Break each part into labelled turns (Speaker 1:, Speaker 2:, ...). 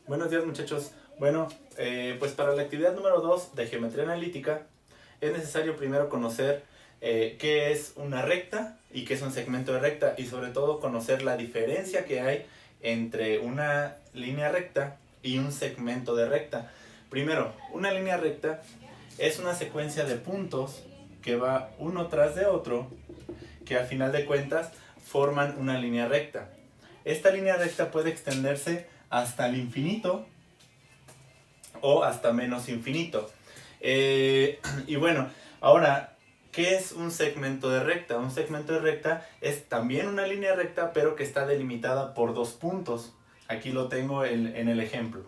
Speaker 1: Buenos días, muchachos. Bueno, pues para la actividad número 2 de geometría analítica es necesario primero conocer qué es una recta y qué es un segmento de recta, y sobre todo conocer la diferencia que hay entre una línea recta y un segmento de recta. Primero, una línea recta es una secuencia de puntos que va uno tras de otro, que al final de cuentas forman una línea recta. Esta línea recta puede extenderse hasta el infinito o hasta menos infinito. Y bueno, ahora, ¿qué es un segmento de recta? Un segmento de recta es también una línea recta, pero que está delimitada por dos puntos. Aquí lo tengo en el ejemplo.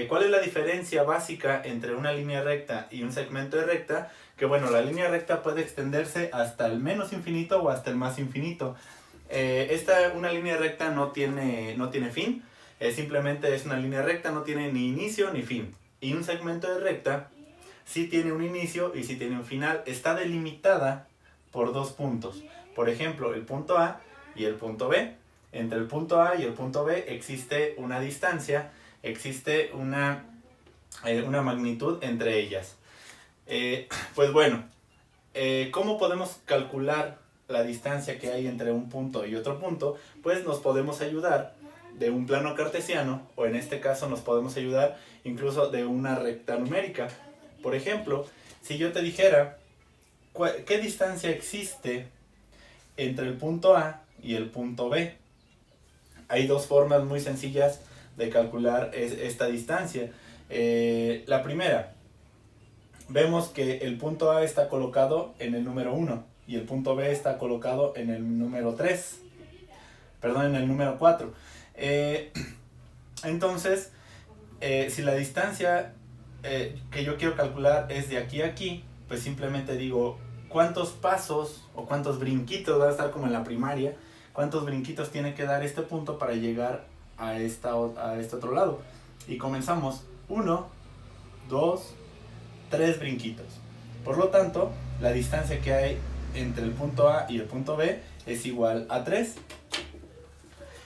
Speaker 1: ¿Cuál es la diferencia básica entre una línea recta y un segmento de recta? Que bueno, la línea recta puede extenderse hasta el menos infinito o hasta el más infinito. Una línea recta no tiene fin, simplemente es una línea recta, no tiene ni inicio ni fin. Y un segmento de recta sí tiene un inicio y sí tiene un final. Está delimitada por dos puntos. Por ejemplo, el punto A y el punto B. Entre el punto A y el punto B existe una distancia, existe una magnitud entre ellas. Pues bueno, ¿cómo podemos calcular la distancia que hay entre un punto y otro punto? Pues nos podemos ayudar de un plano cartesiano, o en este caso nos podemos ayudar incluso de una recta numérica. Por ejemplo, si yo te dijera qué distancia existe entre el punto A y el punto B, hay dos formas muy sencillas de calcular esta distancia. La primera, vemos que el punto A está colocado en el número 1 y el punto B está colocado en el número 3, perdón, en el número 4. Entonces, si la distancia que yo quiero calcular es de aquí a aquí, pues simplemente digo cuántos pasos o cuántos brinquitos, va a estar como en la primaria, cuántos brinquitos tiene que dar este punto para llegar a este otro lado. Y comenzamos 1, 2, 3 brinquitos. Por lo tanto, la distancia que hay entre el punto A y el punto B es igual a 3.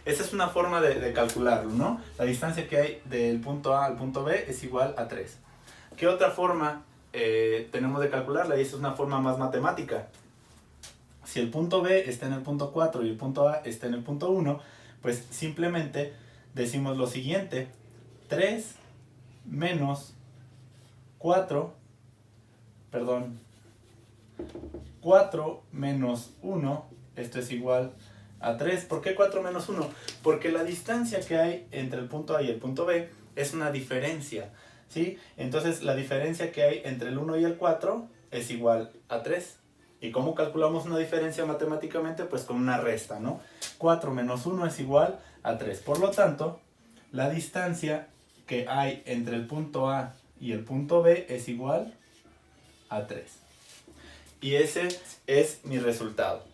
Speaker 1: Esa es una forma de calcularlo, ¿no? La distancia que hay del punto A al punto B es igual a 3. ¿Qué otra forma tenemos de calcularla? Y esa es una forma más matemática. Si el punto B está en el punto 4 y el punto A está en el punto 1, pues simplemente decimos lo siguiente: 3 menos 4, perdón, 4 menos 1, esto es igual a 3. ¿Por qué 4 menos 1? Porque la distancia que hay entre el punto A y el punto B es una diferencia, ¿sí? Entonces la diferencia que hay entre el 1 y el 4 es igual a 3. ¿Y cómo calculamos una diferencia matemáticamente? Pues con una resta, ¿no? 4 menos 1 es igual a 3. Por lo tanto, la distancia que hay entre el punto A y el punto B es igual a 3. Y ese es mi resultado.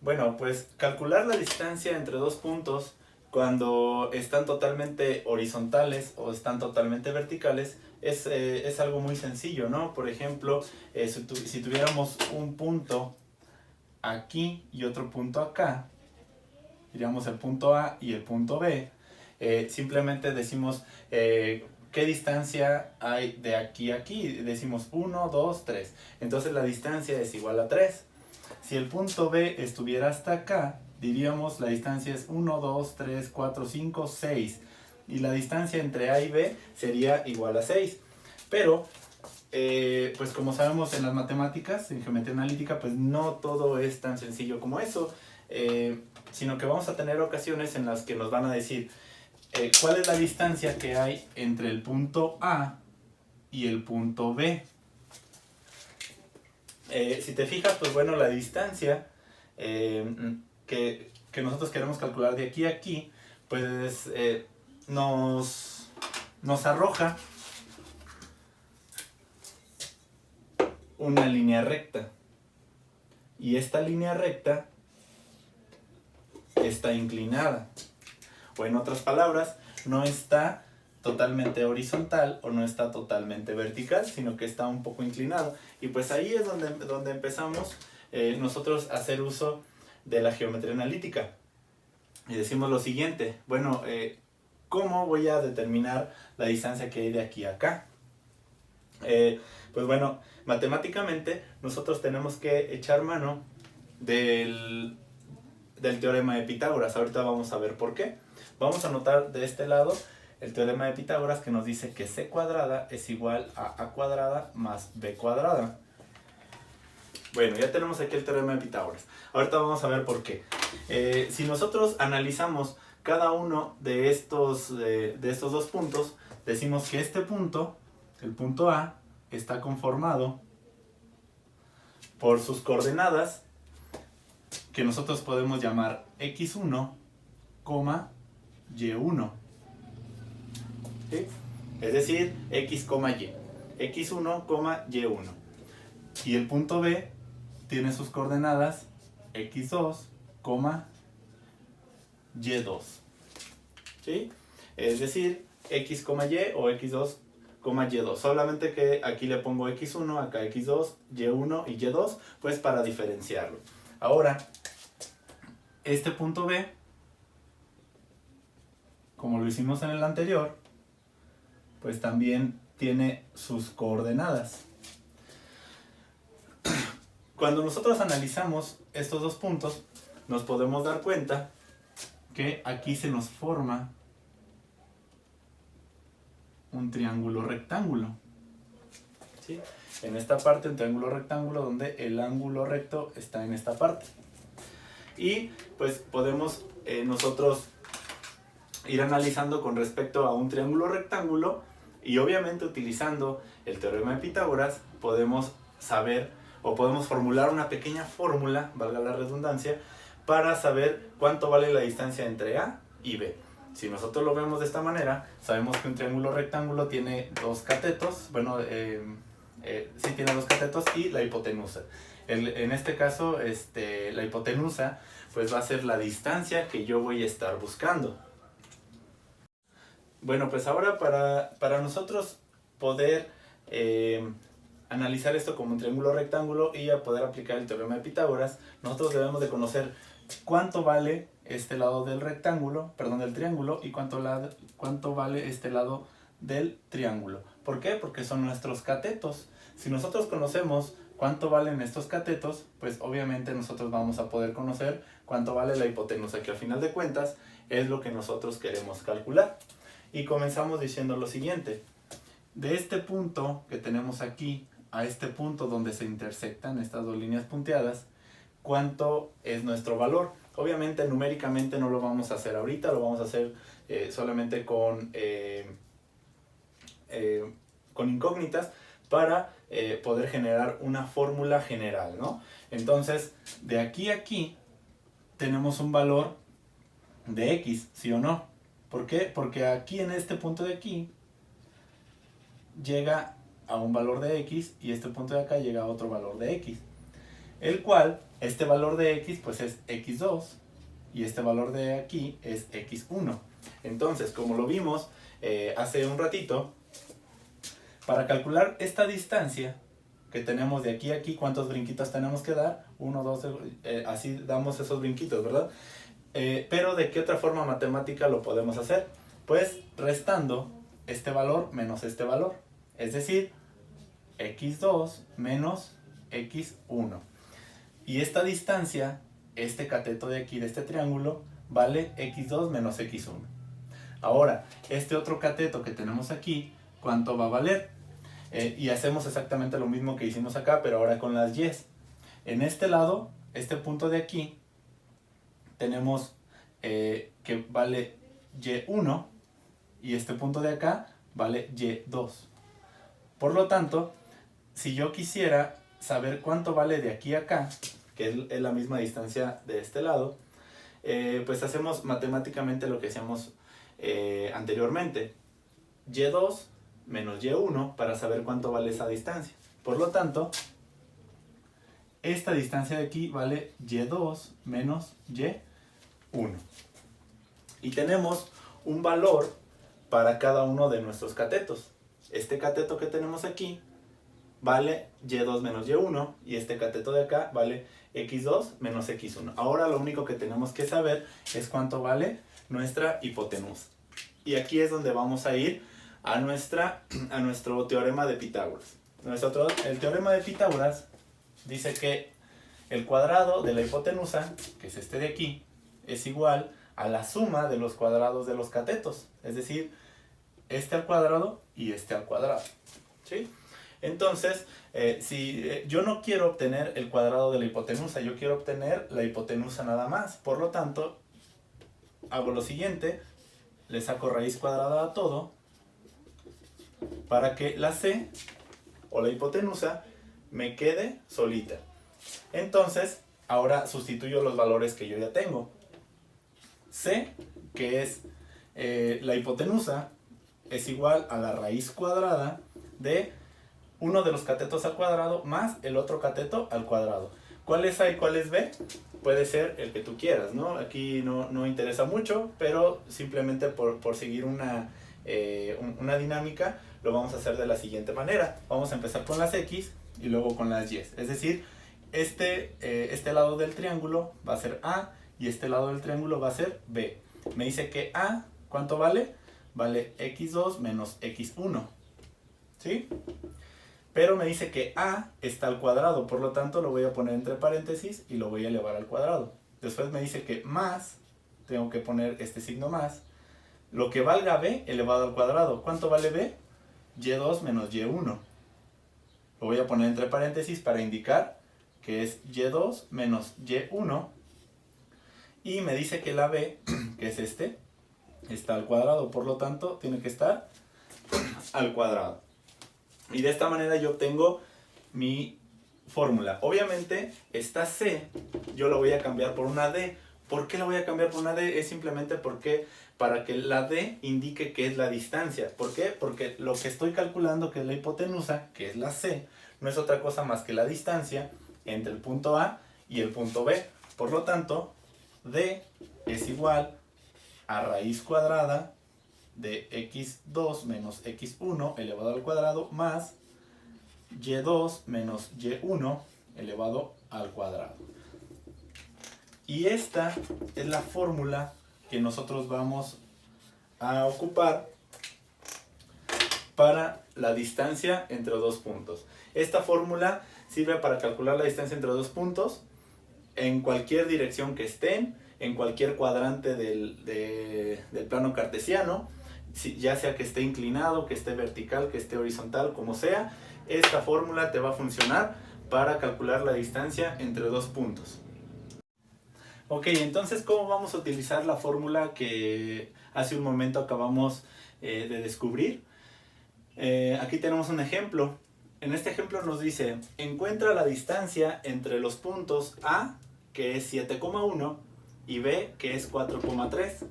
Speaker 1: Bueno, pues calcular la distancia entre dos puntos cuando están totalmente horizontales o están totalmente verticales es algo muy sencillo, ¿no? Por ejemplo, si tuviéramos un punto aquí y otro punto acá, diríamos el punto A y el punto B, simplemente decimos qué distancia hay de aquí a aquí. Decimos 1, 2, 3. Entonces la distancia es igual a 3. Si el punto B estuviera hasta acá, diríamos la distancia es 1, 2, 3, 4, 5, 6. Y la distancia entre A y B sería igual a 6. Pero, pues como sabemos en las matemáticas, en geometría analítica, pues no todo es tan sencillo como eso. Sino que vamos a tener ocasiones en las que nos van a decir cuál es la distancia que hay entre el punto A y el punto B. Si te fijas, pues bueno, la distancia que nosotros queremos calcular de aquí a aquí, pues nos arroja una línea recta. Y esta línea recta está inclinada. O en otras palabras, no está totalmente horizontal o no está totalmente vertical, sino que está un poco inclinado. Y pues ahí es donde empezamos nosotros a hacer uso de la geometría analítica. Y decimos lo siguiente: bueno, ¿cómo voy a determinar la distancia que hay de aquí a acá? Pues bueno, matemáticamente nosotros tenemos que echar mano del teorema de Pitágoras. Ahorita vamos a ver por qué. Vamos a notar de este lado el teorema de Pitágoras, que nos dice que c cuadrada es igual a a cuadrada más b cuadrada. Bueno, ya tenemos aquí el teorema de Pitágoras. Ahorita vamos a ver por qué. Si nosotros analizamos cada uno de estos dos puntos, decimos que este punto, el punto A, está conformado por sus coordenadas, que nosotros podemos llamar x1, y1. ¿Sí? Es decir, x, y. x1, y1. Y el punto B tiene sus coordenadas x2, y2. ¿Sí? Es decir, x, y o x2, y2. Solamente que aquí le pongo x1, acá x2, y1 y y2, pues para diferenciarlo. Ahora, este punto B, como lo hicimos en el anterior, pues también tiene sus coordenadas. Cuando nosotros analizamos estos dos puntos, nos podemos dar cuenta que aquí se nos forma un triángulo rectángulo. ¿Sí? En esta parte un triángulo rectángulo donde el ángulo recto está en esta parte. Y pues podemos nosotros ir analizando con respecto a un triángulo rectángulo, y obviamente utilizando el teorema de Pitágoras podemos saber o podemos formular una pequeña fórmula, valga la redundancia, para saber cuánto vale la distancia entre A y B. Si nosotros lo vemos de esta manera, sabemos que un triángulo rectángulo tiene dos catetos, bueno, sí tiene dos catetos y la hipotenusa. En este caso, la hipotenusa pues va a ser la distancia que yo voy a estar buscando. Bueno, pues ahora para nosotros poder analizar esto como un triángulo rectángulo y a poder aplicar el teorema de Pitágoras, nosotros debemos de conocer cuánto vale este lado del rectángulo, perdón, del triángulo, y cuánto vale este lado del triángulo. ¿Por qué? Porque son nuestros catetos. Si nosotros conocemos cuánto valen estos catetos, pues obviamente nosotros vamos a poder conocer cuánto vale la hipotenusa, que al final de cuentas es lo que nosotros queremos calcular. Y comenzamos diciendo lo siguiente: de este punto que tenemos aquí a este punto donde se intersectan estas dos líneas punteadas, ¿cuánto es nuestro valor? Obviamente numéricamente no lo vamos a hacer ahorita, lo vamos a hacer solamente con incógnitas para poder generar una fórmula general, ¿no? Entonces, de aquí a aquí tenemos un valor de x, ¿sí o no? ¿Por qué? Porque aquí en este punto de aquí llega a un valor de x y este punto de acá llega a otro valor de x, el cual, este valor de x pues es x2 y este valor de aquí es x1. Entonces, como lo vimos hace un ratito, para calcular esta distancia que tenemos de aquí a aquí, ¿cuántos brinquitos tenemos que dar? 1, 2, así damos esos brinquitos, ¿verdad? Pero ¿de qué otra forma matemática lo podemos hacer? Pues restando este valor menos este valor, es decir, x2 menos x1. Y esta distancia, este cateto de aquí de este triángulo, vale x2 menos x1. Ahora, este otro cateto que tenemos aquí, ¿cuánto va a valer? Y hacemos exactamente lo mismo que hicimos acá, pero ahora con las y's. En este lado, este punto de aquí, tenemos que vale y1 y este punto de acá vale y2. Por lo tanto, si yo quisiera saber cuánto vale de aquí a acá, que es la misma distancia de este lado, pues hacemos matemáticamente lo que hacíamos anteriormente. y2 menos y1 para saber cuánto vale esa distancia. Por lo tanto, esta distancia de aquí vale y2 menos y1. Y tenemos un valor para cada uno de nuestros catetos. Este cateto que tenemos aquí vale y2 menos y1 y este cateto de acá vale x2 menos x1. Ahora lo único que tenemos que saber es cuánto vale nuestra hipotenusa. Y aquí es donde vamos a ir a nuestro teorema de Pitágoras. El teorema de Pitágoras dice que el cuadrado de la hipotenusa, que es este de aquí, es igual a la suma de los cuadrados de los catetos. Es decir, este al cuadrado y este al cuadrado. ¿Sí? Entonces, si yo no quiero obtener el cuadrado de la hipotenusa, yo quiero obtener la hipotenusa nada más. Por lo tanto, hago lo siguiente, le saco raíz cuadrada a todo para que la c, o la hipotenusa, me quede solita. Entonces, ahora sustituyo los valores que yo ya tengo. C, que es la hipotenusa, es igual a la raíz cuadrada de uno de los catetos al cuadrado más el otro cateto al cuadrado. ¿Cuál es A y cuál es B? Puede ser el que tú quieras, ¿no? Aquí no interesa mucho, pero simplemente por seguir una dinámica, lo vamos a hacer de la siguiente manera. Vamos a empezar con las X y luego con las Y. Es decir, este lado del triángulo va a ser A y este lado del triángulo va a ser B. Me dice que A, ¿cuánto vale? Vale x2 menos x1. ¿Sí? Pero me dice que A está al cuadrado, por lo tanto lo voy a poner entre paréntesis y lo voy a elevar al cuadrado. Después me dice que más, tengo que poner este signo más, lo que valga B elevado al cuadrado. ¿Cuánto vale B? Y2 menos Y1. Lo voy a poner entre paréntesis para indicar que es Y2 menos Y1. Y me dice que la B, que es este, está al cuadrado, por lo tanto tiene que estar al cuadrado. Y de esta manera yo obtengo mi fórmula. Obviamente esta C yo la voy a cambiar por una D. ¿Por qué la voy a cambiar por una D? Es simplemente para que la D indique que es la distancia. ¿Por qué? Porque lo que estoy calculando, que es la hipotenusa, que es la C, no es otra cosa más que la distancia entre el punto A y el punto B. Por lo tanto, D es igual a raíz cuadrada de x2 menos x1 elevado al cuadrado más y2 menos y1 elevado al cuadrado. Y esta es la fórmula que nosotros vamos a ocupar para la distancia entre dos puntos. Esta fórmula sirve para calcular la distancia entre dos puntos en cualquier dirección que estén, en cualquier cuadrante del plano cartesiano, ya sea que esté inclinado, que esté vertical, que esté horizontal, como sea. Esta fórmula te va a funcionar para calcular la distancia entre dos puntos. Ok, entonces, ¿cómo vamos a utilizar la fórmula que hace un momento acabamos de descubrir? Aquí tenemos un ejemplo. En este ejemplo nos dice, encuentra la distancia entre los puntos A, que es 7,1, y B, que es 4,3.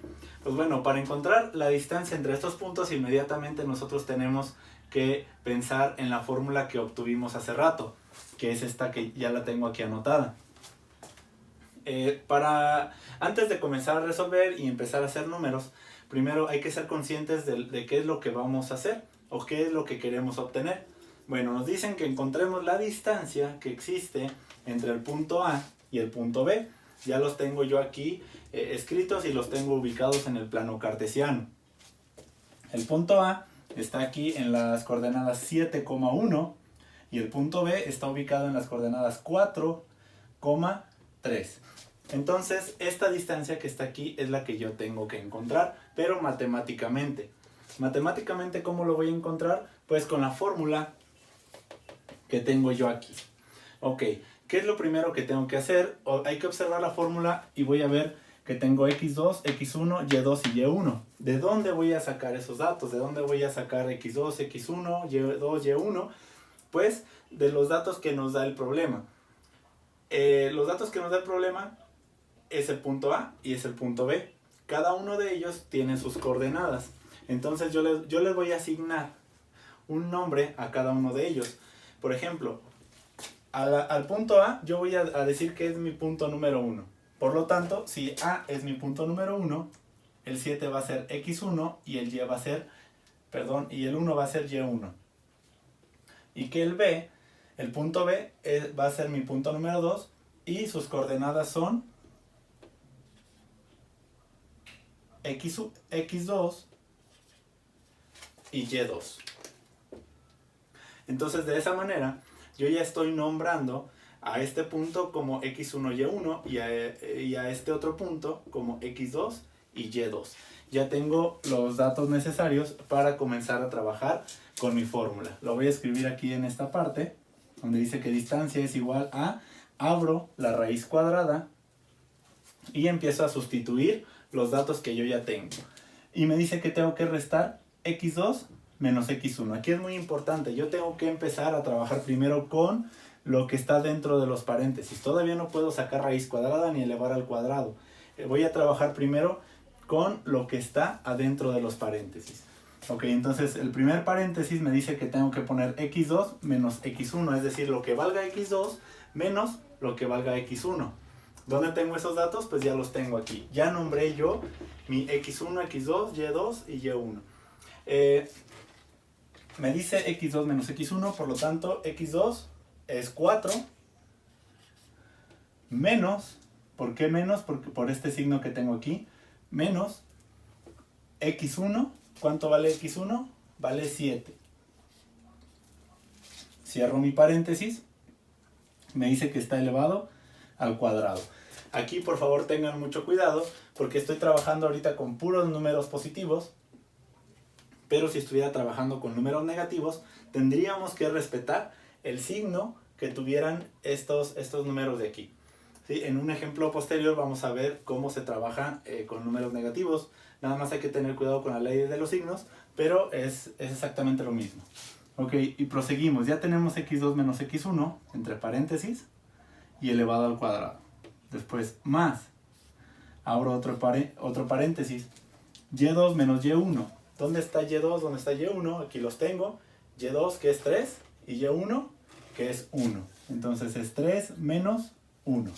Speaker 1: Pues bueno, para encontrar la distancia entre estos puntos, inmediatamente nosotros tenemos que pensar en la fórmula que obtuvimos hace rato, que es esta que ya la tengo aquí anotada. Antes de comenzar a resolver y empezar a hacer números, primero hay que ser conscientes de qué es lo que vamos a hacer o qué es lo que queremos obtener. Bueno, nos dicen que encontremos la distancia que existe entre el punto A y el punto B. Ya los tengo yo aquí escritos y los tengo ubicados en el plano cartesiano. El punto A está aquí en las coordenadas 7,1 y el punto B está ubicado en las coordenadas 4,3. Entonces, esta distancia que está aquí es la que yo tengo que encontrar, pero matemáticamente. Matemáticamente, ¿cómo lo voy a encontrar? Pues con la fórmula que tengo yo aquí. Ok, ¿qué es lo primero que tengo que hacer? Hay que observar la fórmula y voy a ver que tengo x2, x1, y2 y y1. ¿De dónde voy a sacar esos datos? ¿De dónde voy a sacar x2, x1, y2, y1? Pues de los datos que nos da el problema. Los datos que nos da el problema es el punto A y es el punto B. Cada uno de ellos tiene sus coordenadas. Entonces yo les voy a asignar un nombre a cada uno de ellos. Por ejemplo, al punto A yo voy a decir que es mi punto número 1. Por lo tanto, si A es mi punto número 1, el 7 va a ser x1 y el y va a ser, y el 1 va a ser y1. Y que el B, el punto B, va a ser mi punto número 2 y sus coordenadas son x2 y y2. Entonces de esa manera yo ya estoy nombrando a este punto como x1, y1 y a este otro punto como x2 y y2. Ya tengo los datos necesarios para comenzar a trabajar con mi fórmula. Lo voy a escribir aquí en esta parte, donde dice que distancia es igual a, abro la raíz cuadrada y empiezo a sustituir los datos que yo ya tengo. Y me dice que tengo que restar x2 menos x1. Aquí es muy importante, yo tengo que empezar a trabajar primero con lo que está dentro de los paréntesis. Todavía no puedo sacar raíz cuadrada ni elevar al cuadrado. Voy a trabajar primero con lo que está adentro de los paréntesis. Ok, entonces el primer paréntesis me dice que tengo que poner x2 menos x1, es decir, lo que valga x2 menos lo que valga x1. ¿Dónde tengo esos datos? Pues ya los tengo aquí. Ya nombré yo mi x1, x2, y2 y y1. Me dice x2 menos x1, por lo tanto x2 es 4 menos, ¿por qué menos? Porque por este signo que tengo aquí, menos x1, ¿cuánto vale x1? Vale 7. Cierro mi paréntesis, me dice que está elevado al cuadrado. Aquí por favor tengan mucho cuidado porque estoy trabajando ahorita con puros números positivos, pero si estuviera trabajando con números negativos tendríamos que respetar el signo que tuvieran estos números de aquí. ¿Sí? En un ejemplo posterior vamos a ver cómo se trabaja con números negativos. Nada más hay que tener cuidado con la ley de los signos, pero es exactamente lo mismo. Ok, y proseguimos. Ya tenemos x2 menos x1 entre paréntesis y elevado al cuadrado. Después más, abro otro paréntesis, y2 menos y1. ¿Dónde está y2? ¿Dónde está y1? Aquí los tengo. y2 que es 3 y y1 que es 1. Entonces es 3 menos 1.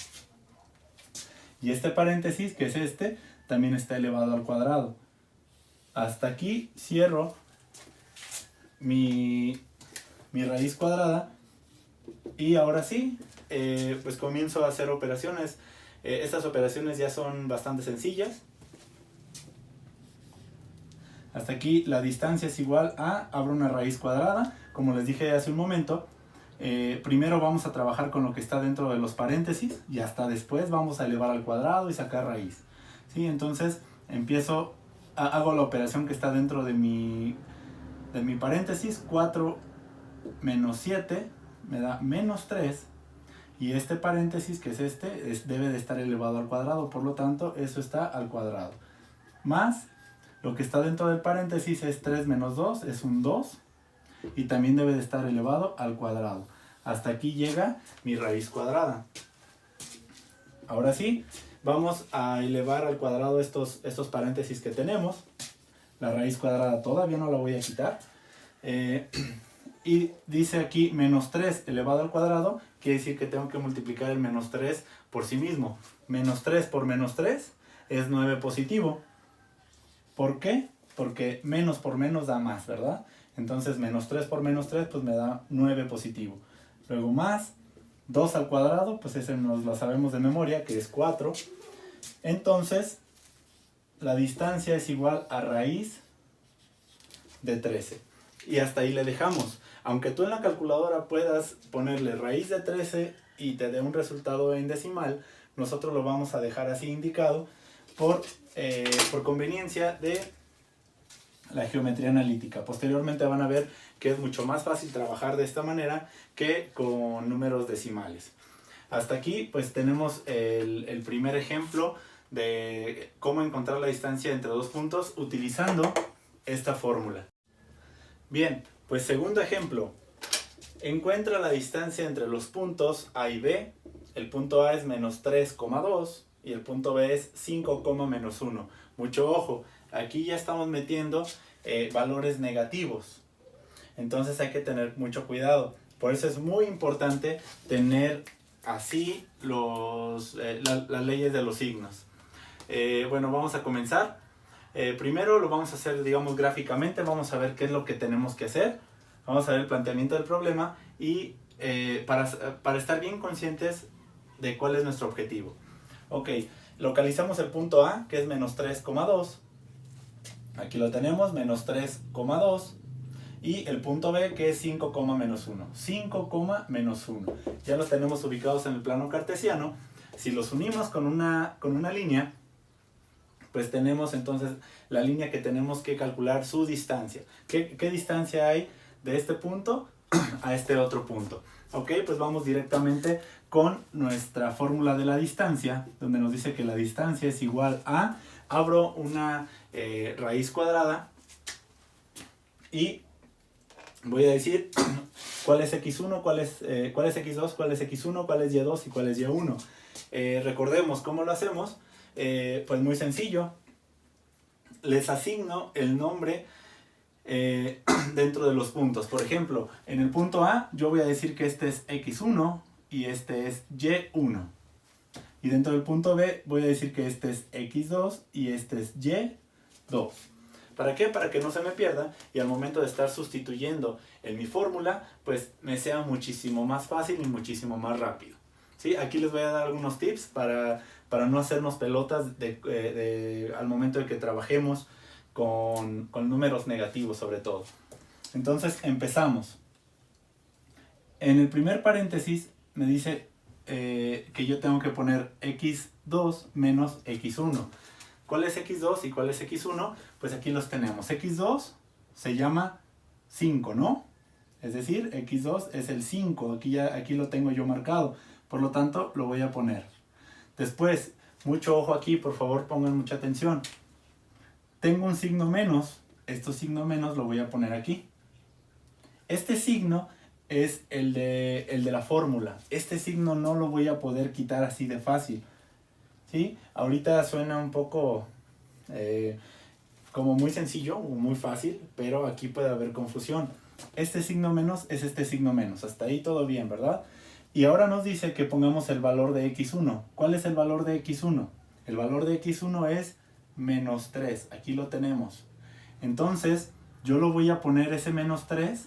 Speaker 1: Y este paréntesis, que es este, también está elevado al cuadrado. Hasta aquí cierro mi raíz cuadrada y ahora sí, pues comienzo a hacer operaciones. Estas operaciones ya son bastante sencillas. Hasta aquí la distancia es igual a, abro una raíz cuadrada, como les dije hace un momento. Primero vamos a trabajar con lo que está dentro de los paréntesis y hasta después vamos a elevar al cuadrado y sacar raíz. ¿Sí? Entonces hago la operación que está dentro de mi paréntesis. 4 menos 7 me da menos 3 y este paréntesis que es este debe de estar elevado al cuadrado, por lo tanto eso está al cuadrado. Más lo que está dentro del paréntesis es 3 menos 2, es un 2 y también debe de estar elevado al cuadrado. Hasta aquí llega mi raíz cuadrada. Ahora sí, vamos a elevar al cuadrado estos paréntesis que tenemos. La raíz cuadrada todavía no la voy a quitar. Y dice aquí menos 3 elevado al cuadrado, quiere decir que tengo que multiplicar el menos 3 por sí mismo. Menos 3 por menos 3 es 9 positivo. ¿Por qué? Porque menos por menos da más, ¿verdad? Entonces menos 3 por menos 3 pues me da 9 positivo. Luego más 2 al cuadrado, pues ese nos lo sabemos de memoria, que es 4. Entonces la distancia es igual a raíz de 13. Y hasta ahí le dejamos. Aunque tú en la calculadora puedas ponerle raíz de 13 y te dé un resultado en decimal, nosotros lo vamos a dejar así indicado por conveniencia de la geometría analítica. Posteriormente van a ver que es mucho más fácil trabajar de esta manera que con números decimales. Hasta aquí pues tenemos el primer ejemplo de cómo encontrar la distancia entre dos puntos utilizando esta fórmula. Bien, pues segundo ejemplo. Encuentra la distancia entre los puntos A y B. El punto A es menos 3,2 y el punto B es 5,-1. Mucho ojo, aquí ya estamos metiendo valores negativos. Entonces hay que tener mucho cuidado. Por eso es muy importante tener así las leyes de los signos. Bueno, vamos a comenzar. Primero lo vamos a hacer, digamos, gráficamente. Vamos a ver qué es lo que tenemos que hacer. Vamos a ver el planteamiento del problema y para estar bien conscientes de cuál es nuestro objetivo. Ok, localizamos el punto A, que es menos 3,2. Aquí lo tenemos, menos 3,2. y el punto B que es 5, menos 1. 5, menos 1. Ya los tenemos ubicados en el plano cartesiano. Si los unimos con una línea, pues tenemos entonces la línea que tenemos que calcular su distancia. ¿Qué distancia hay de este punto a este otro punto? Ok, pues vamos directamente con nuestra fórmula de la distancia, donde nos dice que la distancia es igual a, abro una raíz cuadrada y voy a decir cuál es x1, cuál es x2, cuál es x1, cuál es y2 y cuál es y1. Recordemos cómo lo hacemos. Pues muy sencillo, les asigno el nombre dentro de los puntos. Por ejemplo, en el punto A yo voy a decir que este es x1 y este es y1. Y dentro del punto B voy a decir que este es x2 y este es y2. ¿Para qué? Para que no se me pierda y al momento de estar sustituyendo en mi fórmula, pues me sea muchísimo más fácil y muchísimo más rápido. ¿Sí? Aquí les voy a dar algunos tips para no hacernos pelotas al momento de que trabajemos con números negativos sobre todo. Entonces empezamos. En el primer paréntesis me dice que yo tengo que poner x2 menos x1. ¿Cuál es x2 y cuál es x1? Pues aquí los tenemos. x2 se llama 5, ¿no? Es decir, x2 es el 5. Aquí lo tengo yo marcado. Por lo tanto, lo voy a poner. Después, mucho ojo aquí, por favor pongan mucha atención. Tengo un signo menos, este signo menos lo voy a poner aquí. Este signo es el de la fórmula. Este signo no lo voy a poder quitar así de fácil. ¿Sí? Ahorita suena un poco como muy sencillo o muy fácil, pero aquí puede haber confusión. Este signo menos es este signo menos. Hasta ahí todo bien, ¿verdad? Y ahora nos dice que pongamos el valor de x1. ¿Cuál es el valor de x1? El valor de x1 es menos 3. Aquí lo tenemos. Entonces, yo lo voy a poner ese menos 3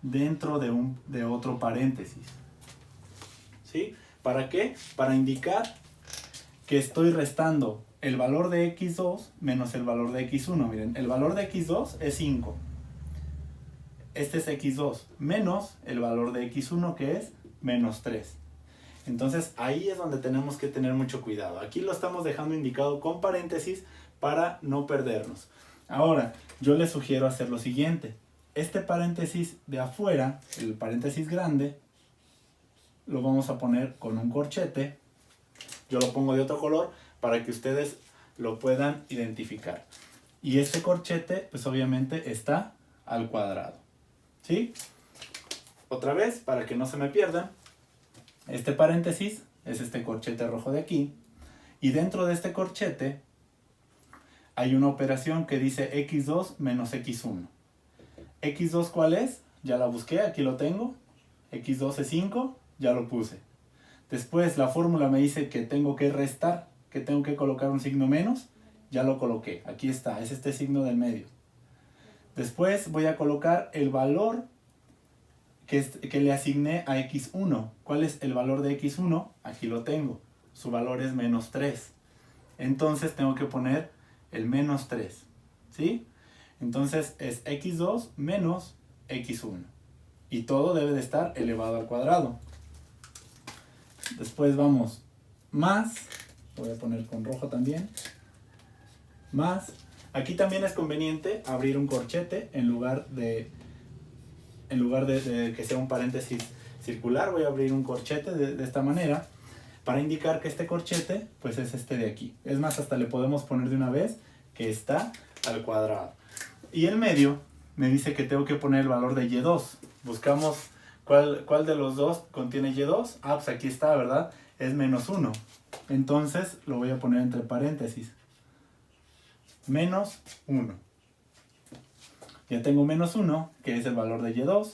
Speaker 1: dentro de otro paréntesis. ¿Sí? ¿Para qué? Para indicar que estoy restando el valor de x2 menos el valor de x1. Miren, el valor de x2 es 5. Este es x2 menos el valor de x1 que es menos 3. Entonces ahí es donde tenemos que tener mucho cuidado. Aquí lo estamos dejando indicado con paréntesis para no perdernos. Ahora, yo les sugiero hacer lo siguiente. Este paréntesis de afuera, el paréntesis grande, lo vamos a poner con un corchete. Yo lo pongo de otro color para que ustedes lo puedan identificar. Y este corchete, pues obviamente está al cuadrado. ¿Sí? Otra vez, para que no se me pierdan, este paréntesis es este corchete rojo de aquí. Y dentro de este corchete hay una operación que dice x2 menos x1. ¿x2 cuál es? Ya la busqué, aquí lo tengo. x2 es 5, ya lo puse. Después la fórmula me dice que tengo que restar, que tengo que colocar un signo menos. Ya lo coloqué, aquí está, es este signo del medio. Después voy a colocar el valor que le asigné a x1. ¿Cuál es el valor de x1? Aquí lo tengo. Su valor es menos 3. Entonces tengo que poner el menos 3. ¿Sí? Entonces es x2 menos x1. Y todo debe de estar elevado al cuadrado. Después vamos más. Voy a poner con rojo también. Más. Aquí también es conveniente abrir un corchete en lugar de que sea un paréntesis circular. Voy a abrir un corchete de esta manera para indicar que este corchete pues es este de aquí. Es más, hasta le podemos poner de una vez que está al cuadrado. Y el medio me dice que tengo que poner el valor de y2. Buscamos cuál de los dos contiene y2. Ah, pues aquí está, ¿verdad? Es menos 1. Entonces lo voy a poner entre paréntesis. Menos 1. Ya tengo menos 1, que es el valor de y2.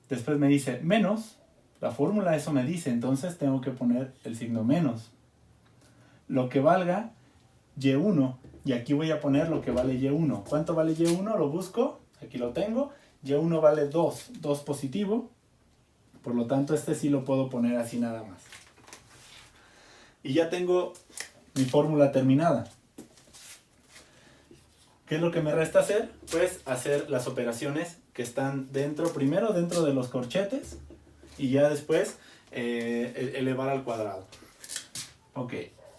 Speaker 1: Después me dice menos. La fórmula eso me dice, entonces tengo que poner el signo menos. Lo que valga y1. Y aquí voy a poner lo que vale y1. ¿Cuánto vale y1? Lo busco. Aquí lo tengo. y1 vale 2. 2 positivo. Por lo tanto, este sí lo puedo poner así nada más. Y ya tengo mi fórmula terminada. ¿Qué es lo que me resta hacer? Pues hacer las operaciones que están primero dentro de los corchetes y ya después elevar al cuadrado. Ok,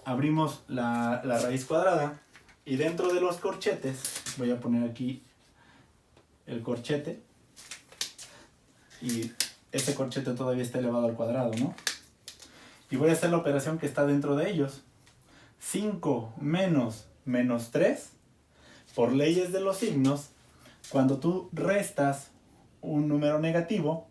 Speaker 1: abrimos la raíz cuadrada y dentro de los corchetes, voy a poner aquí el corchete y este corchete todavía está elevado al cuadrado, ¿no? Y voy a hacer la operación que está dentro de ellos. 5 menos menos 3, por leyes de los signos, cuando tú restas un número negativo,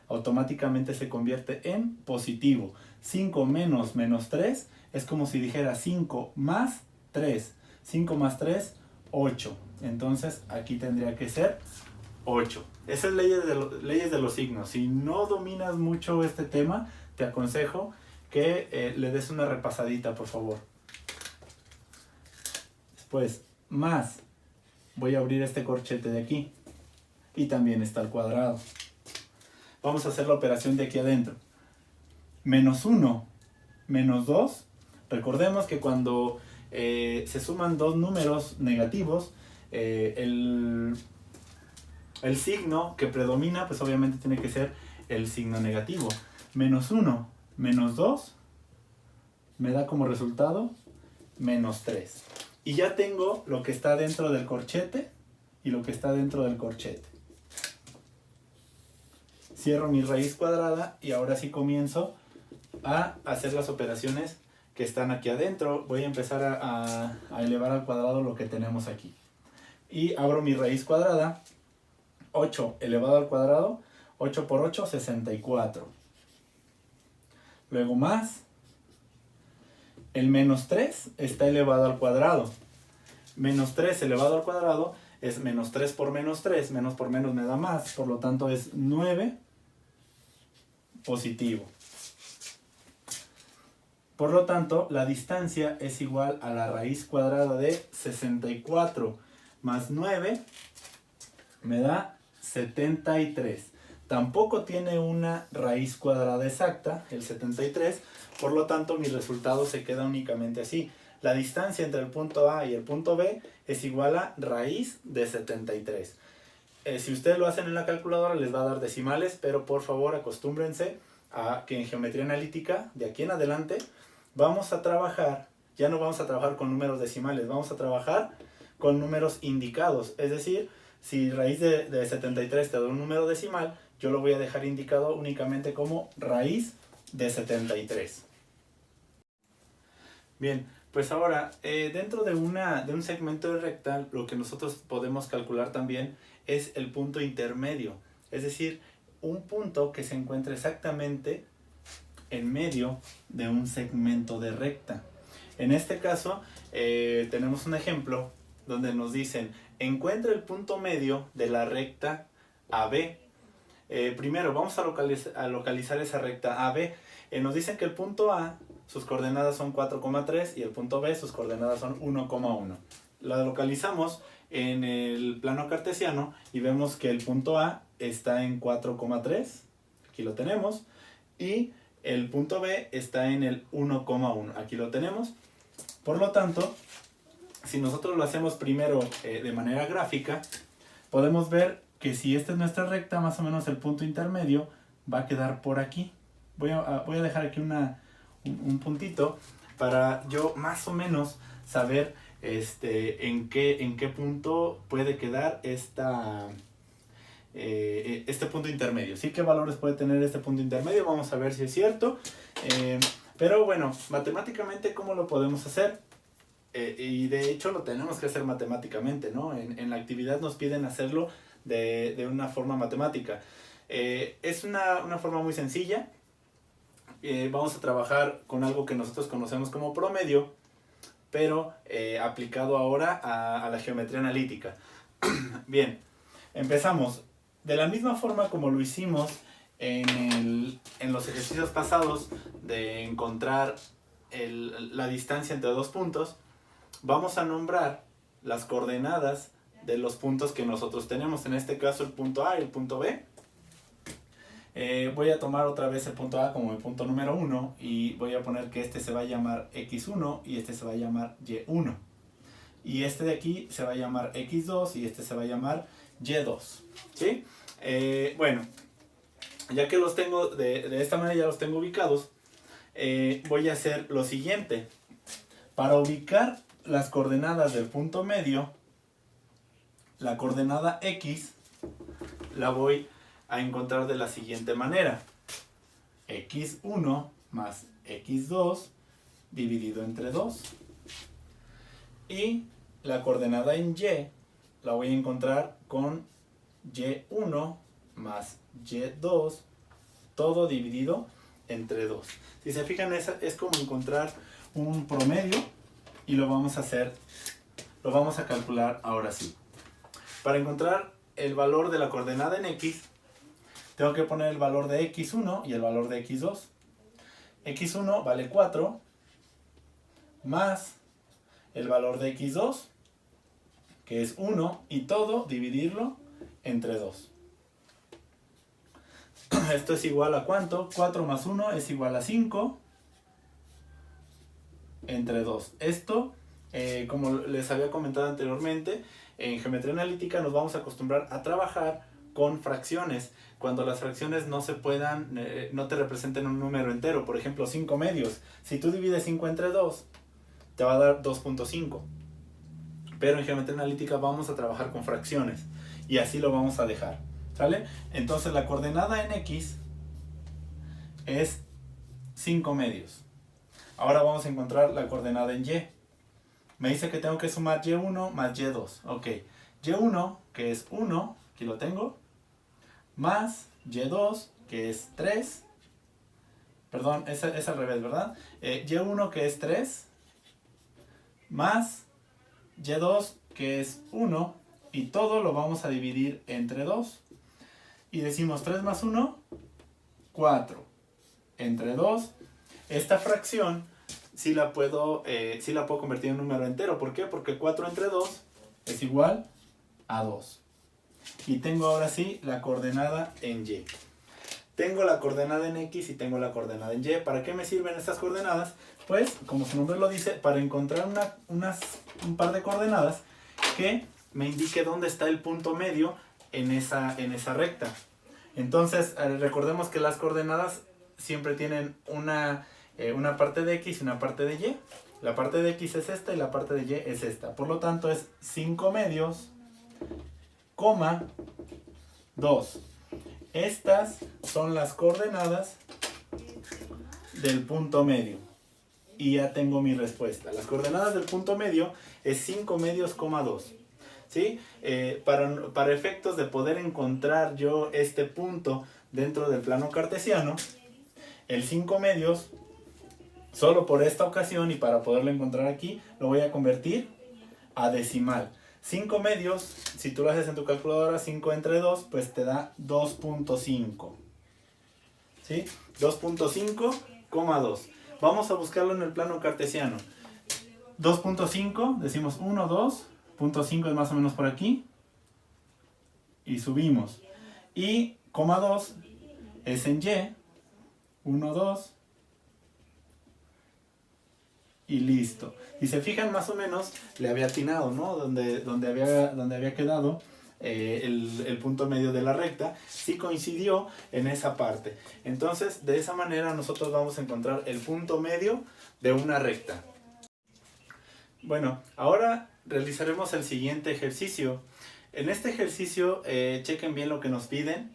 Speaker 1: automáticamente se convierte en positivo. 5 menos menos 3 es como si dijera 5 más 3. 5 más 3, 8. Entonces aquí tendría que ser 8. Esas leyes de los signos. Si no dominas mucho este tema, te aconsejo que le des una repasadita, por favor. Después, más. Voy a abrir este corchete de aquí. Y también está al cuadrado. Vamos a hacer la operación de aquí adentro. Menos 1, menos 2. Recordemos que cuando se suman dos números negativos, el signo que predomina, pues obviamente tiene que ser el signo negativo. Menos 1, menos 2, me da como resultado menos 3. Y ya tengo lo que está dentro del corchete y lo que está dentro del corchete. Cierro mi raíz cuadrada y ahora sí comienzo a hacer las operaciones que están aquí adentro. Voy a empezar a elevar al cuadrado lo que tenemos aquí. Y abro mi raíz cuadrada. 8 elevado al cuadrado. 8 por 8, 64. Luego más. El menos 3 está elevado al cuadrado. Menos 3 elevado al cuadrado es menos 3 por menos 3. Menos por menos me da más. Por lo tanto es 9 positivo. Por lo tanto, la distancia es igual a la raíz cuadrada de 64 más 9 me da 73. Tampoco tiene una raíz cuadrada exacta, el 73, por lo tanto mi resultado se queda únicamente así. La distancia entre el punto A y el punto B es igual a raíz de 73. Si ustedes lo hacen en la calculadora les va a dar decimales, pero por favor acostúmbrense a que en geometría analítica, de aquí en adelante, vamos a trabajar, ya no vamos a trabajar con números decimales, vamos a trabajar con números indicados. Es decir, si raíz de 73 te da un número decimal, yo lo voy a dejar indicado únicamente como raíz de 73. Bien, pues ahora, dentro de un segmento de recta, lo que nosotros podemos calcular también es el punto intermedio. Es decir, un punto que se encuentra exactamente en medio de un segmento de recta. En este caso, tenemos un ejemplo donde nos dicen, encuentra el punto medio de la recta AB. Primero, vamos a localizar esa recta AB. Nos dicen que el punto A, sus coordenadas son 4,3 y el punto B, sus coordenadas son 1,1. La localizamos en el plano cartesiano y vemos que el punto A está en 4,3, aquí lo tenemos, y el punto B está en el 1,1, aquí lo tenemos. Por lo tanto, si nosotros lo hacemos primero de manera gráfica, podemos ver que si esta es nuestra recta, más o menos el punto intermedio va a quedar por aquí. Voy a dejar aquí un puntito para yo más o menos saber en qué punto puede quedar este punto intermedio. ¿Sí? ¿Qué valores puede tener este punto intermedio? Vamos a ver si es cierto. Pero bueno, matemáticamente, ¿cómo lo podemos hacer? Y de hecho lo tenemos que hacer matemáticamente, ¿no? En la actividad nos piden hacerlo de una forma matemática. Es una forma muy sencilla. Vamos a trabajar con algo que nosotros conocemos como promedio, pero aplicado ahora a la geometría analítica. Bien, empezamos. De la misma forma como lo hicimos en los ejercicios pasados de encontrar la distancia entre dos puntos, vamos a nombrar las coordenadas de los puntos que nosotros tenemos. En este caso el punto A y el punto B. Voy a tomar otra vez el punto A como el punto número 1 y voy a poner que este se va a llamar X1 y este se va a llamar Y1. y este de aquí se va a llamar x2 y este se va a llamar y2. ¿Sí? Bueno, ya que los tengo de esta manera, ya los tengo ubicados, voy a hacer lo siguiente. Para ubicar las coordenadas del punto medio, la coordenada x la voy a encontrar de la siguiente manera. x1 más x2 dividido entre 2. Y la coordenada en y la voy a encontrar con y1 más y2, todo dividido entre 2. Si se fijan, es como encontrar un promedio y lo vamos a calcular ahora sí. Para encontrar el valor de la coordenada en x, tengo que poner el valor de x1 y el valor de x2. x1 vale 4 más el valor de x2, que es 1, y todo dividirlo entre 2. Esto es igual a ¿cuánto? 4 más 1 es igual a 5 entre 2. Esto, como les había comentado anteriormente, en geometría analítica nos vamos a acostumbrar a trabajar con fracciones. Cuando las fracciones no se puedan, no te representen un número entero. Por ejemplo, 5 medios. Si tú divides 5 entre 2, te va a dar 2.5. Pero en geometría analítica vamos a trabajar con fracciones. Y así lo vamos a dejar. ¿Sale? Entonces la coordenada en x es 5 medios. Ahora vamos a encontrar la coordenada en y. Me dice que tengo que sumar y1 más y2. Ok. y1, que es 1, aquí lo tengo, más y2, que es 3. Perdón, es al revés, ¿verdad? y1, que es 3, más y2, que es 1, y todo lo vamos a dividir entre 2. Y decimos 3 más 1, 4. Entre 2. Esta fracción sí la puedo convertir en un número entero. ¿Por qué? Porque 4 entre 2 es igual a 2. Y tengo ahora sí la coordenada en y. Tengo la coordenada en x y tengo la coordenada en y. ¿Para qué me sirven estas coordenadas? Pues, como su nombre lo dice, para encontrar un par de coordenadas que me indique dónde está el punto medio en esa recta. Entonces, recordemos que las coordenadas siempre tienen una parte de x y una parte de y. La parte de x es esta y la parte de y es esta. Por lo tanto, es 5 medios, 2. Estas son las coordenadas del punto medio. Y ya tengo mi respuesta. Las coordenadas del punto medio es 5 medios, 2. ¿Sí? Para efectos de poder encontrar yo este punto dentro del plano cartesiano, el 5 medios, solo por esta ocasión y para poderlo encontrar aquí, lo voy a convertir a decimal. 5 medios, si tú lo haces en tu calculadora, 5 entre 2, pues te da 2.5. ¿Sí? 2.5, 2. Vamos a buscarlo en el plano cartesiano. 2.5, decimos 1, 2. 0.5 es más o menos por aquí. Y subimos. Y, 2 es en y. 1, 2. Y listo. Y se fijan, más o menos le había atinado, ¿no? Donde había quedado el punto medio de la recta. Sí coincidió en esa parte. Entonces, de esa manera nosotros vamos a encontrar el punto medio de una recta. Bueno, ahora realizaremos el siguiente ejercicio. En este ejercicio, chequen bien lo que nos piden.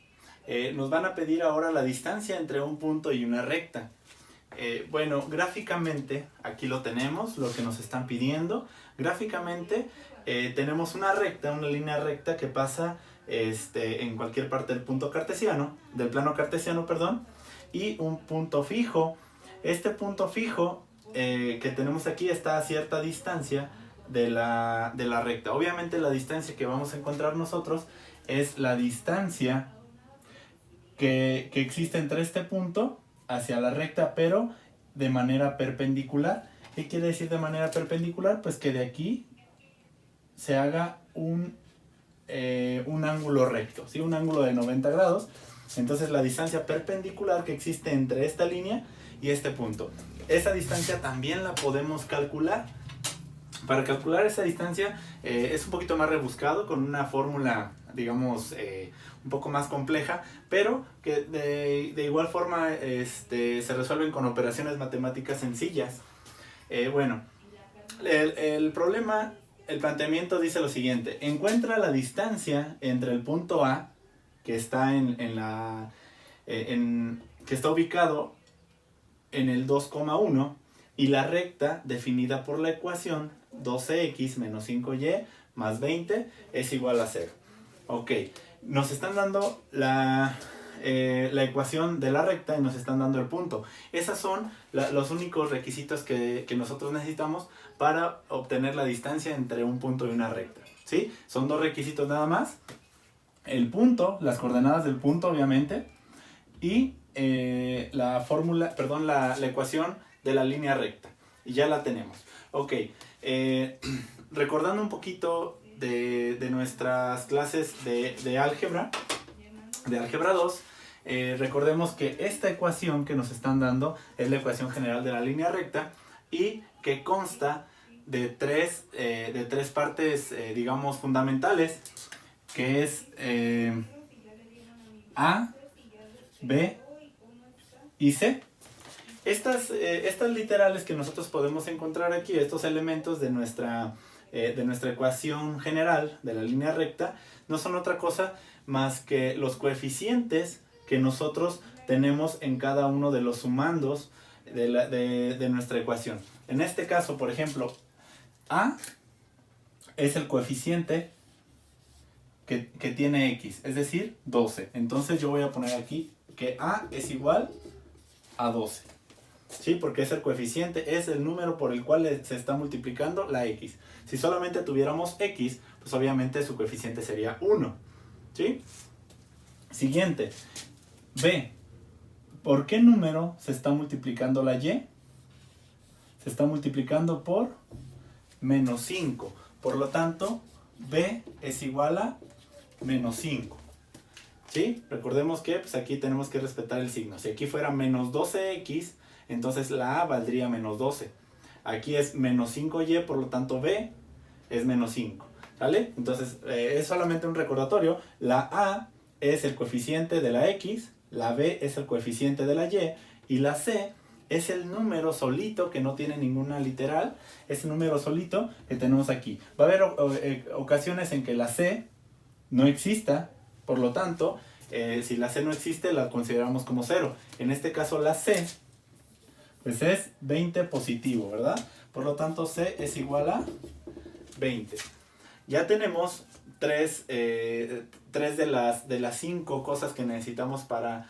Speaker 1: Nos van a pedir ahora la distancia entre un punto y una recta. Bueno, gráficamente, aquí lo tenemos, lo que nos están pidiendo. Gráficamente, tenemos una recta, una línea recta que pasa en cualquier parte del plano cartesiano, perdón, y un punto fijo. Este punto fijo que tenemos aquí está a cierta distancia de la recta. Obviamente la distancia que vamos a encontrar nosotros es la distancia que existe entre este punto hacia la recta, pero de manera perpendicular. ¿Qué quiere decir de manera perpendicular? Pues que de aquí se haga un ángulo recto, ¿sí? Un ángulo de 90 grados. Entonces la distancia perpendicular que existe entre esta línea y este punto. Esa distancia también la podemos calcular. Para calcular esa distancia es un poquito más rebuscado, con una fórmula, digamos, un poco más compleja, pero que de igual forma se resuelven con operaciones matemáticas sencillas. Bueno, el problema, el planteamiento dice lo siguiente: encuentra la distancia entre el punto A, que está que está ubicado en el 2,1, y la recta definida por la ecuación 12x menos 5y más 20 es igual a 0. Ok, nos están dando la ecuación de la recta y nos están dando el punto. Esos son los únicos requisitos que nosotros necesitamos para obtener la distancia entre un punto y una recta, ¿sí? Son dos requisitos nada más: el punto, las coordenadas del punto obviamente, y la ecuación de la línea recta. Y ya la tenemos. Ok, recordando un poquito de nuestras clases de álgebra 2, recordemos que esta ecuación que nos están dando es la ecuación general de la línea recta, y que consta de tres partes, digamos, fundamentales, que es A, B y C. Estas literales que nosotros podemos encontrar aquí, estos elementos de nuestra ecuación general de la línea recta, no son otra cosa más que los coeficientes que nosotros tenemos en cada uno de los sumandos de nuestra ecuación. En este caso, por ejemplo, A es el coeficiente que tiene X, es decir, 12. Entonces yo voy a poner aquí que A es igual a 12. ¿Sí? Porque es el coeficiente, es el número por el cual se está multiplicando la X. Si solamente tuviéramos X, pues obviamente su coeficiente sería 1. ¿Sí? Siguiente. B. ¿Por qué número se está multiplicando la Y? Se está multiplicando por menos 5. Por lo tanto, B es igual a menos 5. ¿Sí? Recordemos que pues aquí tenemos que respetar el signo. Si aquí fuera menos 12x, entonces la A valdría menos 12. Aquí es menos 5y, por lo tanto B es menos 5. ¿Sale? Entonces es solamente un recordatorio. La A es el coeficiente de la X, la B es el coeficiente de la Y la C es el número solito que no tiene ninguna literal. Es el número solito que tenemos aquí. Va a haber ocasiones en que la C no exista. Por lo tanto, si la C no existe, la consideramos como 0. En este caso, la C pues es 20 positivo, ¿verdad? Por lo tanto, C es igual a 20. Ya tenemos tres de las 5 cosas que necesitamos para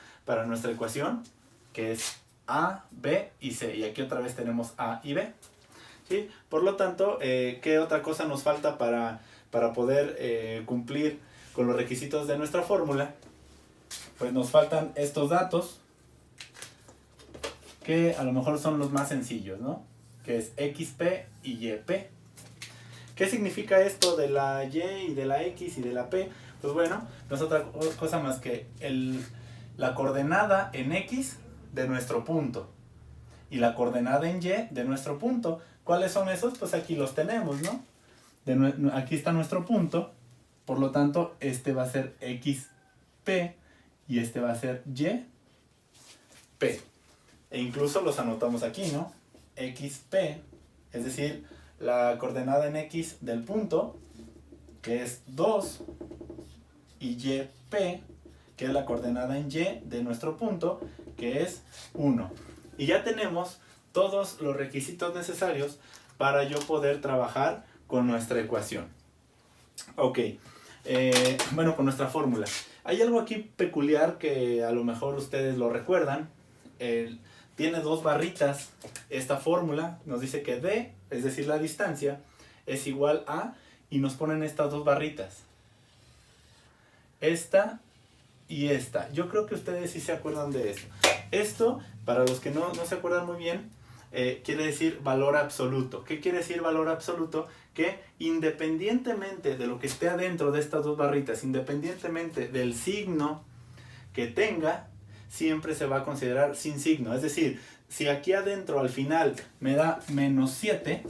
Speaker 1: nuestra ecuación, que es A, B y C. Y aquí otra vez tenemos A y B. ¿Sí? Por lo tanto, ¿qué otra cosa nos falta para poder cumplir con los requisitos de nuestra fórmula? Pues nos faltan estos datos, que a lo mejor son los más sencillos, ¿no? Que es XP y YP. ¿Qué significa esto de la Y y de la X y de la P? Pues bueno, no es otra cosa más que la coordenada en X de nuestro punto y la coordenada en Y de nuestro punto. ¿Cuáles son esos? Pues aquí los tenemos, ¿no? Aquí está nuestro punto, por lo tanto este va a ser XP y este va a ser YP. E incluso los anotamos aquí, ¿no? XP, es decir, la coordenada en X del punto, que es 2, y YP, que es la coordenada en Y de nuestro punto, que es 1. Y ya tenemos todos los requisitos necesarios para yo poder trabajar con nuestra ecuación. Ok, bueno, con nuestra fórmula. Hay algo aquí peculiar que a lo mejor ustedes lo recuerdan. Tiene 2 barritas esta fórmula. Nos dice que D, es decir, la distancia, es igual a, y nos ponen estas 2 barritas. Esta y esta. Yo creo que ustedes sí se acuerdan de esto. Esto, para los que no se acuerdan muy bien, quiere decir valor absoluto. ¿Qué quiere decir valor absoluto? Que independientemente de lo que esté adentro de estas 2 barritas, independientemente del signo que tenga, siempre se va a considerar sin signo. Es decir, si aquí adentro al final me da menos 7,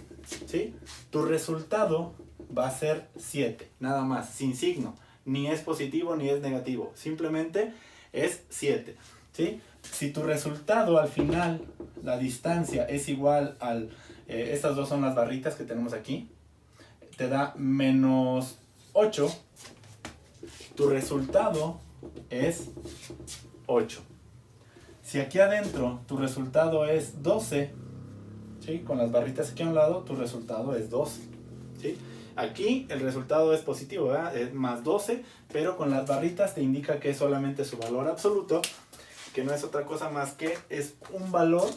Speaker 1: ¿sí? Tu resultado va a ser 7, nada más, sin signo. Ni es positivo ni es negativo, simplemente es 7, ¿sí? Si tu resultado al final, la distancia es igual al... estas dos son las barritas que tenemos aquí, te da menos 8, tu resultado es 8. Si aquí adentro tu resultado es 12, ¿sí? Con las barritas aquí a un lado, tu resultado es 12, ¿sí? Aquí el resultado es positivo, ¿verdad? Es más 12, pero con las barritas te indica que es solamente su valor absoluto, que no es otra cosa más que es un valor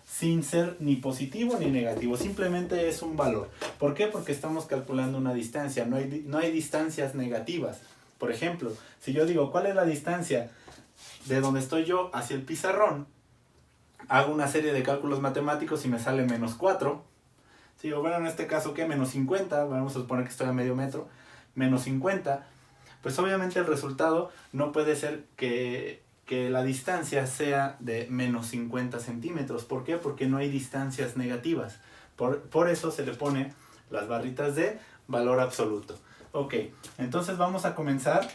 Speaker 1: sin ser ni positivo ni negativo, simplemente es un valor. ¿Por qué? Porque estamos calculando una distancia, no hay distancias negativas. Por ejemplo, si yo digo, ¿cuál es la distancia de donde estoy yo hacia el pizarrón? Hago una serie de cálculos matemáticos y me sale menos 4. Sí, o bueno, en este caso, ¿qué? Menos 50, vamos a suponer que estoy a medio metro, menos 50. Pues obviamente el resultado no puede ser que la distancia sea de menos 50 centímetros. ¿Por qué? Porque no hay distancias negativas. Por eso se le pone las barritas de valor absoluto. Ok, entonces vamos a comenzar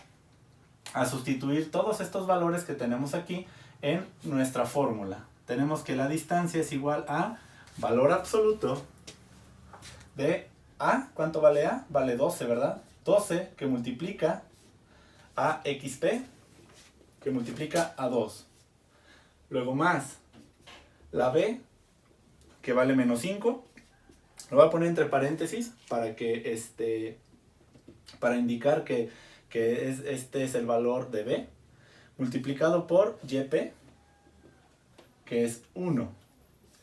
Speaker 1: a sustituir todos estos valores que tenemos aquí en nuestra fórmula. Tenemos que la distancia es igual a valor absoluto de A. ¿Cuánto vale A? Vale 12, ¿verdad? 12 que multiplica a XP, que multiplica a 2. Luego más la B, que vale menos 5. Lo voy a poner entre paréntesis para que para indicar que este es el valor de B, multiplicado por YP, que es 1.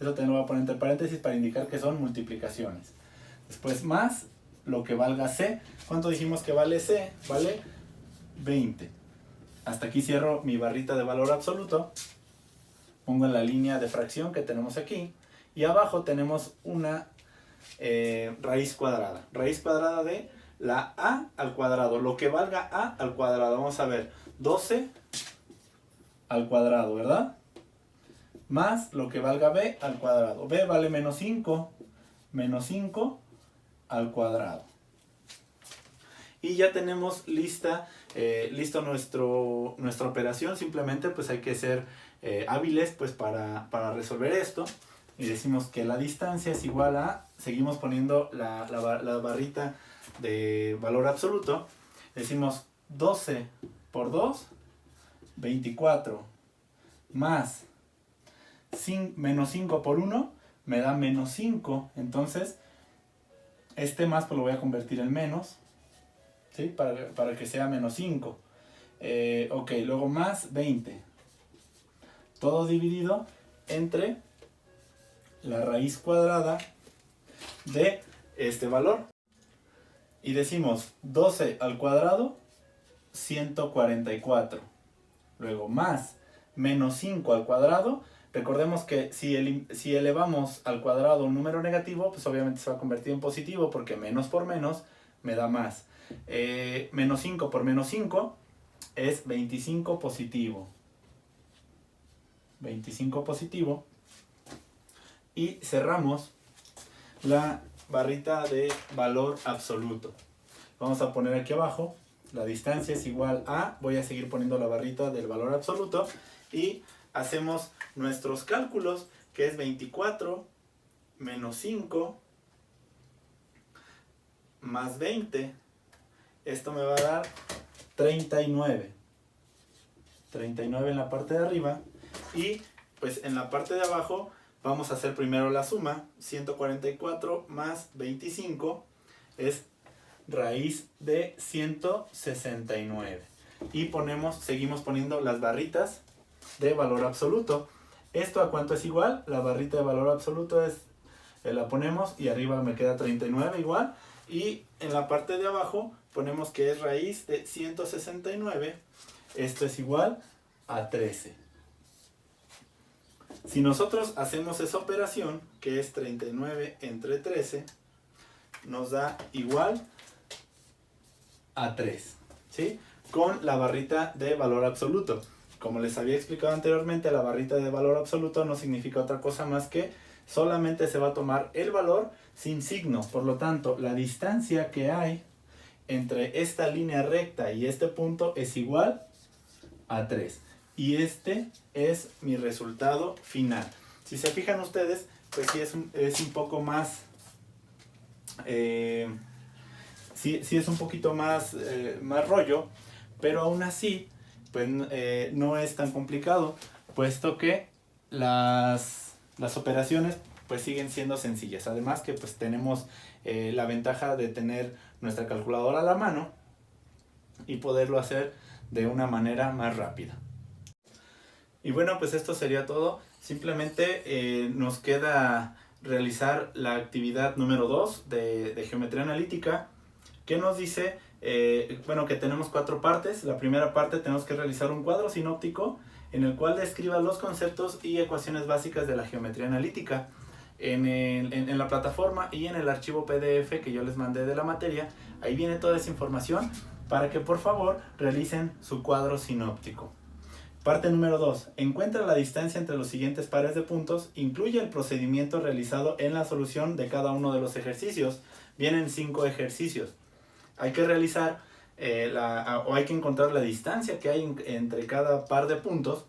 Speaker 1: Eso también lo voy a poner entre paréntesis para indicar que son multiplicaciones. Después más lo que valga C. ¿Cuánto dijimos que vale C? Vale 20. Hasta aquí cierro mi barrita de valor absoluto. Pongo en la línea de fracción que tenemos aquí. Y abajo tenemos una raíz cuadrada. Raíz cuadrada de la A al cuadrado. Lo que valga A al cuadrado. Vamos a ver. 12 al cuadrado, ¿verdad? Más lo que valga B al cuadrado. B vale menos 5. Menos 5 al cuadrado. Y ya tenemos listo nuestra operación. Simplemente pues hay que ser hábiles pues para resolver esto. Y decimos que la distancia es igual a... Seguimos poniendo la barrita de valor absoluto. Decimos 12 por 2, 24. Más menos 5 por 1 me da menos 5. Entonces, este más pues lo voy a convertir en menos, ¿sí? Para que sea menos 5. Ok, luego más 20. Todo dividido entre la raíz cuadrada de este valor. Y decimos 12 al cuadrado, 144. Luego más menos 5 al cuadrado. Recordemos que si elevamos al cuadrado un número negativo, pues obviamente se va a convertir en positivo porque menos por menos me da más. Menos 5 por menos 5 es 25 positivo. 25 positivo. Y cerramos la barrita de valor absoluto. Vamos a poner aquí abajo, la distancia es igual a, voy a seguir poniendo la barrita del valor absoluto y hacemos nuestros cálculos, que es 24 menos 5 más 20. Esto me va a dar 39. 39 en la parte de arriba. Y pues en la parte de abajo vamos a hacer primero la suma. 144 más 25 es raíz de 169. Y seguimos poniendo las barritas de valor absoluto. ¿Esto a cuánto es igual? La barrita de valor absoluto la ponemos y arriba me queda 39 igual. Y en la parte de abajo ponemos que es raíz de 169. Esto es igual a 13. Si nosotros hacemos esa operación, que es 39 entre 13, nos da igual a 3, ¿sí? Con la barrita de valor absoluto. como les había explicado anteriormente, la barrita de valor absoluto no significa otra cosa más que solamente se va a tomar el valor sin signo. Por lo tanto, la distancia que hay entre esta línea recta y este punto es igual a 3. Y este es mi resultado final. Si se fijan ustedes, pues sí es un poco más... sí es un poquito más rollo, pero aún así pues no es tan complicado, puesto que las operaciones pues siguen siendo sencillas. Además que pues tenemos la ventaja de tener nuestra calculadora a la mano y poderlo hacer de una manera más rápida. Y bueno, pues esto sería todo. Simplemente nos queda realizar la actividad número 2 de geometría analítica, que nos dice, bueno, que tenemos 4 partes. La primera parte tenemos que realizar un cuadro sinóptico en el cual describa los conceptos y ecuaciones básicas de la geometría analítica. En la plataforma y en el archivo PDF que yo les mandé de la materia, ahí viene toda esa información para que por favor realicen su cuadro sinóptico. Parte número 2. Encuentra la distancia entre los siguientes pares de puntos. Incluye el procedimiento realizado en la solución de cada uno de los ejercicios. Vienen 5 ejercicios. Hay que realizar o hay que encontrar la distancia que hay entre cada par de puntos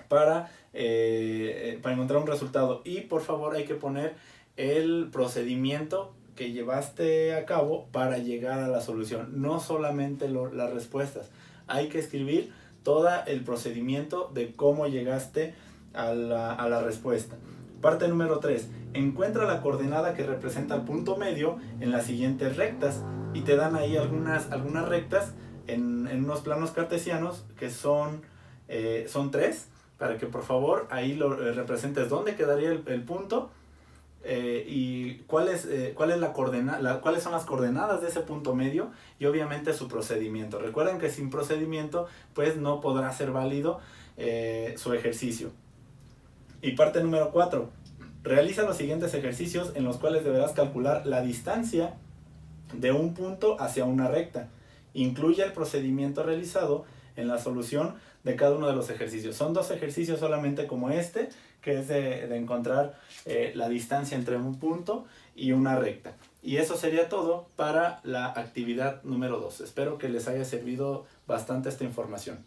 Speaker 1: para encontrar un resultado. Y por favor hay que poner el procedimiento que llevaste a cabo para llegar a la solución. No solamente las respuestas. Hay que escribir todo el procedimiento de cómo llegaste a la respuesta. Parte número 3. Encuentra la coordenada que representa el punto medio en las siguientes rectas. Y te dan ahí algunas rectas en unos planos cartesianos que son 3. Para que por favor ahí lo representes dónde quedaría el punto y cuáles son las coordenadas de ese punto medio y obviamente su procedimiento. Recuerden que sin procedimiento pues no podrá ser válido su ejercicio. Y parte número 4. Realiza los siguientes ejercicios en los cuales deberás calcular la distancia de un punto hacia una recta. Incluye el procedimiento realizado en la solución de cada uno de los ejercicios. Son 2 ejercicios solamente como este, que es de encontrar la distancia entre un punto y una recta. Y eso sería todo para la actividad número 2. Espero que les haya servido bastante esta información.